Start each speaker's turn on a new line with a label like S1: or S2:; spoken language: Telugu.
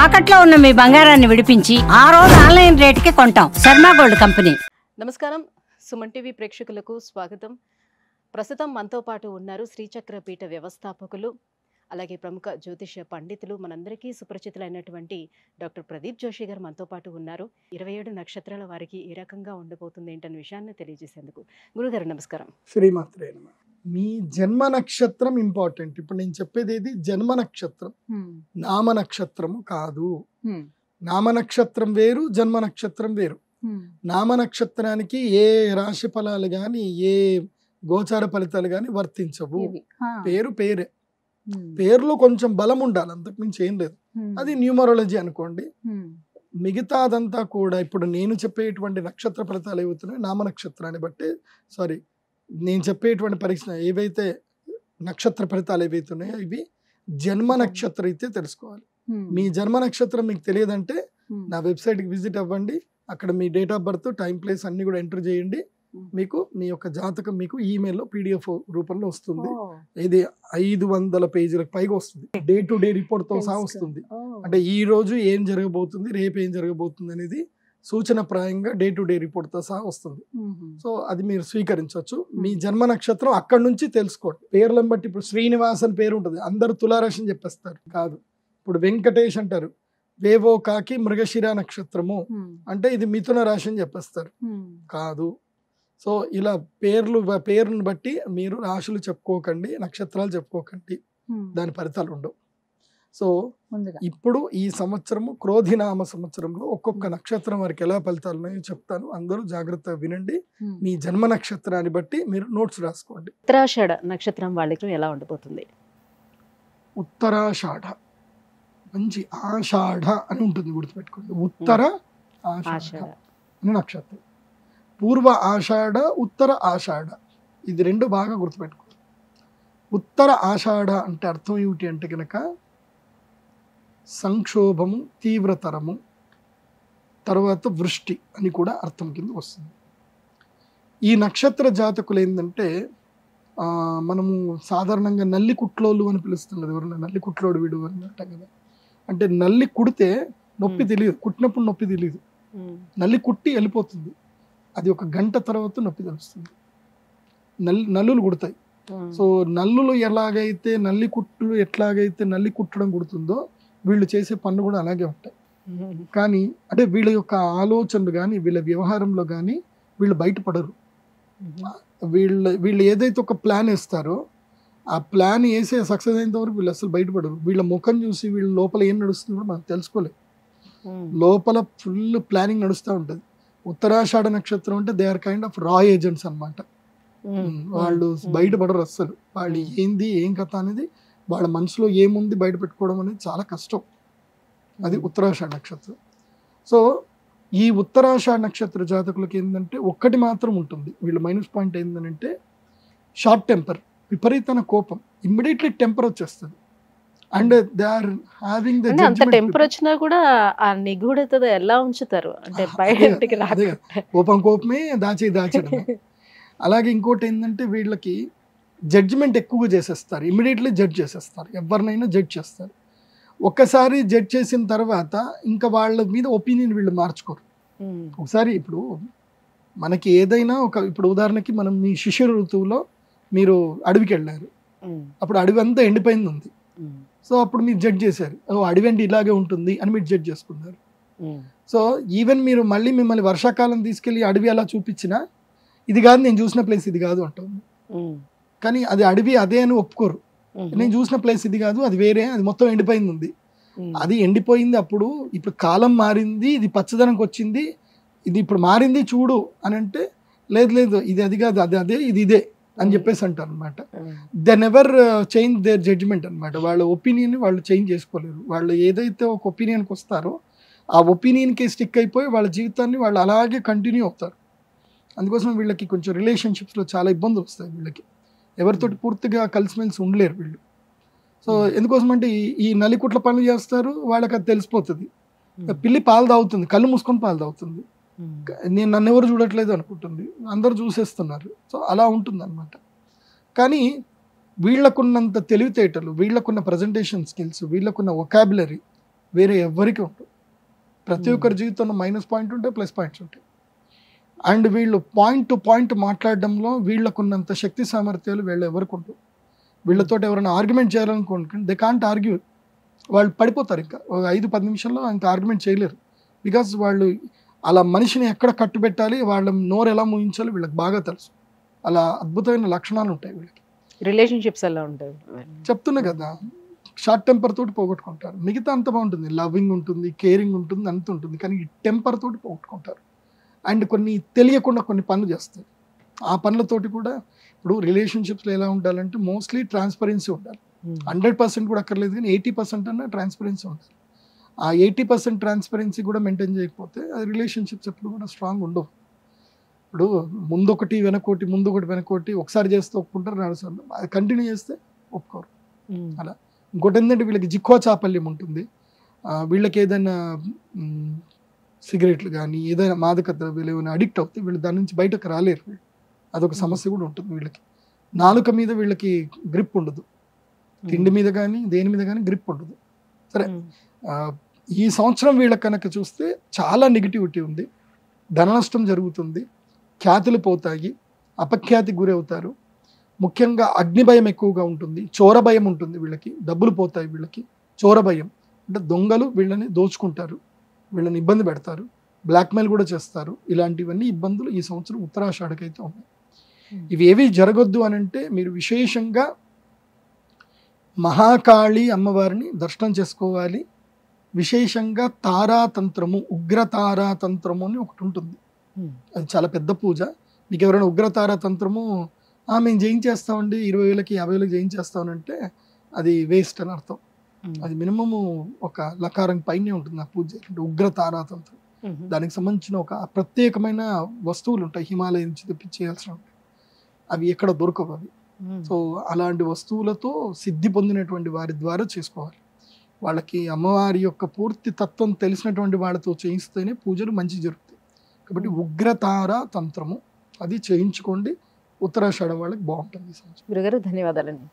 S1: తాకట్లో ఉన్న మీ బంగారాన్ని విడిపించి ఆ రోజు ఆన్లైన్ రేటుకి కొంటాం. Sharma gold company.
S2: నమస్కారం, సుమన్ టీవీ ప్రేక్షకులకు స్వాగతం. ప్రస్తుతం మనతో పాటు ఉన్నారు శ్రీచక్ర పీఠ వ్యవస్థాపకులు, అలాగే ప్రముఖ జ్యోతిష్య పండితులు, మనందరికీ సుపరిచితులైనటువంటి డాక్టర్ ప్రదీప్ జోషి గారు మనతో పాటు ఉన్నారు. 27 నక్షత్రాల వారికి ఏ రకంగా ఉండబోతుంది ఏంటనే విషయాన్ని తెలియజేసేందుకు గురుగారు నమస్కారం.
S3: శ్రీమాత్రే నమః. మీ జన్మ నక్షత్రం ఇంపార్టెంట్. ఇప్పుడు నేను చెప్పేది ఏది, జన్మ నక్షత్రం, నామ నక్షత్రము కాదు. నామ నక్షత్రం వేరు, జన్మ నక్షత్రం వేరు. నామ నక్షత్రానికి ఏ రాశి ఫలాలు గాని ఏ గోచార ఫలితాలు గాని వర్తించవు. పేరు పేరే, పేరులో కొంచెం బలం ఉండాలి, అంతకుమించి ఏం లేదు. అది న్యూమరాలజీ అనుకోండి. మిగతా అదంతా కూడా ఇప్పుడు నేను చెప్పేటువంటి నక్షత్ర ఫలితాలు ఏవవుతున్నాయి నామ నక్షత్రాన్ని బట్టి, సారీ నేను చెప్పేటువంటి పరీక్ష ఏవైతే నక్షత్ర ఫలితాలు ఏవైతున్నాయో ఇవి జన్మ నక్షత్రం అయితే తెలుసుకోవాలి. మీ జన్మ నక్షత్రం మీకు తెలియదంటే నా వెబ్సైట్కి విజిట్ అవ్వండి. అక్కడ మీ date of birth, time, place అన్ని కూడా ఎంటర్ చేయండి. మీకు మీ యొక్క జాతకం మీకు ఈమెయిల్లో PDF రూపంలో వస్తుంది. ఇది 500 పేజీలకు పైగా వస్తుంది. డే టు డే రిపోర్ట్ తో సహా వస్తుంది. అంటే ఈ రోజు ఏం జరగబోతుంది, రేపు ఏం జరగబోతుంది అనేది సూచన ప్రాయంగా డే టు డే రిపోర్ట్ తో సహా వస్తుంది. సో అది మీరు స్వీకరించవచ్చు. మీ జన్మ నక్షత్రం అక్కడ నుంచి తెలుసుకోండి. పేర్లను బట్టి ఇప్పుడు శ్రీనివాస్ అని పేరు ఉంటుంది, అందరు తులారాశి అని చెప్పేస్తారు. కాదు. ఇప్పుడు వెంకటేష్ అంటారు, వేవో కాకి మృగశిర నక్షత్రము అంటే ఇది మిథున రాశి అని చెప్పేస్తారు. కాదు. సో ఇలా పేరును బట్టి మీరు రాశులు చెప్పుకోకండి, నక్షత్రాలు చెప్పుకోకండి, దాని ఫలితాలు ఉండవు. సో ఇప్పుడు ఈ సంవత్సరము క్రోధినామ సంవత్సరంలో ఒక్కొక్క నక్షత్రం వారికి ఎలా ఫలితాలు ఉన్నాయో చెప్తాను. అందరూ జాగ్రత్తగా వినండి. మీ జన్మ నక్షత్రాన్ని బట్టి మీరు నోట్స్ రాసుకోండి.
S2: ఉత్తరాషాఢ నక్షత్రం వాళ్ళకి ఎలా ఉండబోతుంది?
S3: ఉత్తరాషాఢ మంచి ఆషాఢ అని ఉంటుంది, గుర్తుపెట్టుకోండి. ఉత్తర ఆషాఢ అని నక్షత్రం. పూర్వ ఆషాఢ, ఉత్తర ఆషాఢ, ఇది రెండు బాగా గుర్తుపెట్టుకోండి. ఉత్తర ఆషాఢ అంటే అర్థం ఏమిటి అంటే కనుక సంక్షోభము, తీవ్రతరము, తర్వాత వృష్టి అని కూడా అర్థం కింద వస్తుంది. ఈ నక్షత్ర జాతకులు ఏంటంటే మనము సాధారణంగా నల్లి కుట్లోళ్ళు అని పిలుస్తాం కదా, ఎవరన్నా నల్లి కుట్లోడు వీడు అన్నట్టు కదా. అంటే నల్లి కుడితే నొప్పి తెలియదు, కుట్టినప్పుడు నొప్పి తెలియదు. నల్లి కుట్టి వెళ్ళిపోతుంది, అది ఒక గంట తర్వాత నొప్పి తెలుస్తుంది. నల్లులు కుడతాయి. సో నల్లులు ఎలాగైతే నల్లి కుట్లు ఎట్లాగైతే నల్లి కుట్టడం కుడుతుందో వీళ్ళు చేసే పనులు కూడా అలాగే ఉంటాయి. కానీ అంటే వీళ్ళ యొక్క ఆలోచనలు కానీ వీళ్ళ వ్యవహారంలో కానీ వీళ్ళు బయటపడరు. వీళ్ళు ఏదైతే ఒక ప్లాన్ వేస్తారో ఆ ప్లాన్ వేసే సక్సెస్ అయినంత వరకు వీళ్ళు అసలు బయటపడరు. వీళ్ళ ముఖం చూసి వీళ్ళ లోపల ఏం నడుస్తుందో కూడా మనం తెలుసుకోలేదు. లోపల ఫుల్ ప్లానింగ్ నడుస్తూ ఉంటుంది. ఉత్తరాషాఢ నక్షత్రం అంటే దే ఆర్ కైండ్ ఆఫ్ రా ఏజెంట్స్ అనమాట. వాళ్ళు బయటపడరు అస్సలు. వాళ్ళు ఏంది ఏం కథ అనేది, వాళ్ళ మనసులో ఏముంది బయట పెట్టుకోవడం అనేది చాలా కష్టం. అది ఉత్తరాషాఢ నక్షత్రం. సో ఈ ఉత్తరాషాఢ నక్షత్ర జాతకులకి ఏంటంటే ఒక్కటి మాత్రం ఉంటుంది, వీళ్ళ మైనస్ పాయింట్ ఏంటంటే షార్ట్ టెంపర్, విపరీతమైన కోపం, ఇమ్మీడియట్లీ టెంపర్ వచ్చేస్తుంది. And they are having the
S2: అంత టెంపర్ వచ్చినా కూడా ఆ నిగూఢత ఎలా ఉంచుతారు అంటే బయటికి రాదు.
S3: కోపమే దాచడం. అలాగే ఇంకోటి ఏంటంటే వీళ్ళకి జడ్జిమెంట్ ఎక్కువగా చేసేస్తారు, ఇమ్మీడియట్లీ జడ్జ్ చేసేస్తారు, ఎవరినైనా జడ్జ్ చేస్తారు. ఒక్కసారి జడ్జ్ చేసిన తర్వాత ఇంకా వాళ్ళ మీద ఒపీనియన్ వీళ్ళు మార్చుకోరు. ఒకసారి ఇప్పుడు మనకి ఏదైనా ఇప్పుడు ఉదాహరణకి మనం మీ శిశిర ఋతువులో మీరు అడవికి వెళ్ళారు, అప్పుడు అడవి అంతా ఎండిపోయింది ఉంది. సో అప్పుడు మీరు జడ్జ్ చేశారు, అడవి అంటే ఇలాగే ఉంటుంది అని మీరు జడ్జ్ చేసుకున్నారు. సో ఈవెన్ మీరు మిమ్మల్ని వర్షాకాలం తీసుకెళ్ళి అడవి అలా చూపించినా ఇది కాదు నేను చూసిన ప్లేస్ ఇది కాదు అంటుంది. కానీ అది అడవి అదే అని ఒప్పుకోరు. నేను చూసిన ప్లేస్ ఇది కాదు, అది వేరే, అది మొత్తం ఎండిపోయింది ఉంది, అది ఎండిపోయింది. అప్పుడు ఇప్పుడు కాలం మారింది, ఇది పచ్చదనంకి వచ్చింది, ఇది ఇప్పుడు మారింది చూడు అని అంటే లేదు ఇది అది కాదు, అది అదే, ఇది ఇదే అని చెప్పేసి అంటారు అనమాట. They never change their judgement అనమాట. వాళ్ళ ఒపీనియన్ వాళ్ళు చేంజ్ చేసుకోలేరు. వాళ్ళు ఏదైతే ఒక ఒపీనియన్కి వస్తారో ఆ ఒపీనియన్కి స్టిక్ అయిపోయి వాళ్ళ జీవితాన్ని వాళ్ళు అలాగే కంటిన్యూ అవుతారు. అందుకోసం వీళ్ళకి కొంచెం రిలేషన్షిప్స్లో చాలా ఇబ్బందులు వస్తాయి. వీళ్ళకి ఎవరితోటి పూర్తిగా కలిసిమెలిసి ఉండలేరు వీళ్ళు. సో ఎందుకోసం అంటే ఈ నలికుట్ల పనులు చేస్తారు, వాళ్ళకి అది తెలిసిపోతుంది. పిల్లి పాలు తాగుతుంది, కళ్ళు మూసుకొని పాలు తాగుతుంది, నన్ను ఎవరు చూడట్లేదు అనుకుంటుంది, అందరు చూసేస్తున్నారు. సో అలా ఉంటుంది అనమాట. కానీ వీళ్ళకున్నంత తెలివితేటలు, వీళ్ళకున్న ప్రజెంటేషన్ స్కిల్స్, వీళ్ళకున్న వొకాబులరీ వేరే ఎవరికి ఉండవు. ప్రతి ఒక్కరి జీవితంలో మైనస్ పాయింట్ ఉంటాయి, ప్లస్ పాయింట్స్ ఉంటాయి. అండ్ వీళ్ళు పాయింట్ టు పాయింట్ మాట్లాడడంలో వీళ్ళకున్నంత శక్తి సామర్థ్యాలు వీళ్ళు ఎవరికి ఉండవు. వీళ్ళతో ఎవరైనా ఆర్గ్యుమెంట్ చేయాలనుకోండి, దే కాంట్ ఆర్గ్యూ. వాళ్ళు పడిపోతారు. ఇంకా 5-10 నిమిషాల్లో ఇంకా ఆర్గ్యుమెంట్ చేయలేరు. బికాస్ వాళ్ళు అలా మనిషిని ఎక్కడ కట్టుబెట్టాలి, వాళ్ళ నోరు ఎలా ముగించాలో వీళ్ళకి బాగా తెలుసు. అలా అద్భుతమైన లక్షణాలు ఉంటాయి వీళ్ళకి.
S2: రిలేషన్షిప్స్ ఎలా ఉంటాయి?
S3: చెప్తున్నా కదా, షార్ట్ టెంపర్ తోటి పోగొట్టుకుంటారు. మిగతా అంత బాగుంటుంది, లవింగ్ ఉంటుంది, కేరింగ్ ఉంటుంది, అంత ఉంటుంది. కానీ ఈ టెంపర్ తోటి పోగొట్టుకుంటారు. అండ్ కొన్ని తెలియకుండా కొన్ని పనులు చేస్తారు. ఆ పనులతోటి కూడా ఇప్పుడు రిలేషన్షిప్స్లో ఎలా ఉండాలంటే మోస్ట్లీ ట్రాన్స్పరెన్సీ ఉండాలి. 100% కూడా అక్కర్లేదు, కానీ 80% అన్న ట్రాన్స్పరెన్సీ ఉండాలి. ఆ 80% ట్రాన్స్పరెన్సీ కూడా మెయింటైన్ చేయకపోతే ఆ రిలేషన్షిప్స్ ఎప్పుడు కూడా స్ట్రాంగ్ ఉండవు. ఇప్పుడు ముందొకటి వెనకోటి, ముందొకటి వెనకోటి, ఒకసారి చేస్తే ఒప్పుకుంటారు, నడుస్తారు. అది కంటిన్యూ చేస్తే ఒప్పుకోరు. అలా ఇంకోటి ఏంటంటే వీళ్ళకి జిక్కువ చాపల్యం ఉంటుంది. వీళ్ళకి ఏదైనా సిగరెట్లు కానీ ఏదైనా మాదక ద్రవ్యాలు ఏమైనా అడిక్ట్ అవుతే వీళ్ళు దాని నుంచి బయటకు రాలేరు. వీళ్ళు అదొక సమస్య కూడా ఉంటుంది వీళ్ళకి. నాలుక మీద వీళ్ళకి గ్రిప్ ఉండదు, తిండి మీద కానీ దేని మీద కానీ గ్రిప్ ఉండదు. సరే, ఈ సంవత్సరం వీళ్ళకి కనుక చూస్తే చాలా నెగిటివిటీ ఉంది. ధన నష్టం జరుగుతుంది, ఖ్యాతులు పోతాయి, అపఖ్యాతికి గురి అవుతారు. ముఖ్యంగా అగ్ని భయం ఎక్కువగా ఉంటుంది, చోర భయం ఉంటుంది వీళ్ళకి, డబ్బులు పోతాయి వీళ్ళకి. చోర భయం అంటే దొంగలు వీళ్ళని దోచుకుంటారు, వీళ్ళని ఇబ్బంది పెడతారు, బ్లాక్మెయిల్ కూడా చేస్తారు. ఇలాంటివన్నీ ఇబ్బందులు ఈ సంవత్సరం ఉత్తరాషాఢకైతే ఉన్నాయి. ఇవి ఏవి జరగొద్దు అని అంటే మీరు విశేషంగా మహాకాళి అమ్మవారిని దర్శనం చేసుకోవాలి. విశేషంగా తారాతంత్రము, ఉగ్ర తారాతంత్రము అని ఒకటి ఉంటుంది. అది చాలా పెద్ద పూజ. మీకు ఎవరైనా ఉగ్ర తారాతంత్రము మేము జయించేస్తామండి 20,000కి 50,000కి జయించేస్తామనంటే అది వేస్ట్ అని అర్థం. అది మినిమము ఒక లకారం పైనే ఉంటుంది ఆ పూజ. అంటే ఉగ్ర తారాతంత్రం, దానికి సంబంధించిన ఒక ప్రత్యేకమైన వస్తువులు ఉంటాయి, హిమాలయం నుంచి తెప్పించేయాల్సిన ఉంటాయి. అవి ఎక్కడ దొరకవు అవి. సో అలాంటి వస్తువులతో సిద్ధి పొందినటువంటి వారి ద్వారా చేసుకోవాలి. వాళ్ళకి అమ్మవారి యొక్క పూర్తి తత్వం తెలిసినటువంటి వాళ్ళతో చేయిస్తేనే పూజలు మంచి జరుగుతాయి. కాబట్టి ఉగ్రతార తంత్రము అది చేయించుకోండి. ఉత్తరాషాఢ వాళ్ళకి బాగుంటుంది.
S2: గురుగారు ధన్యవాదాలండి.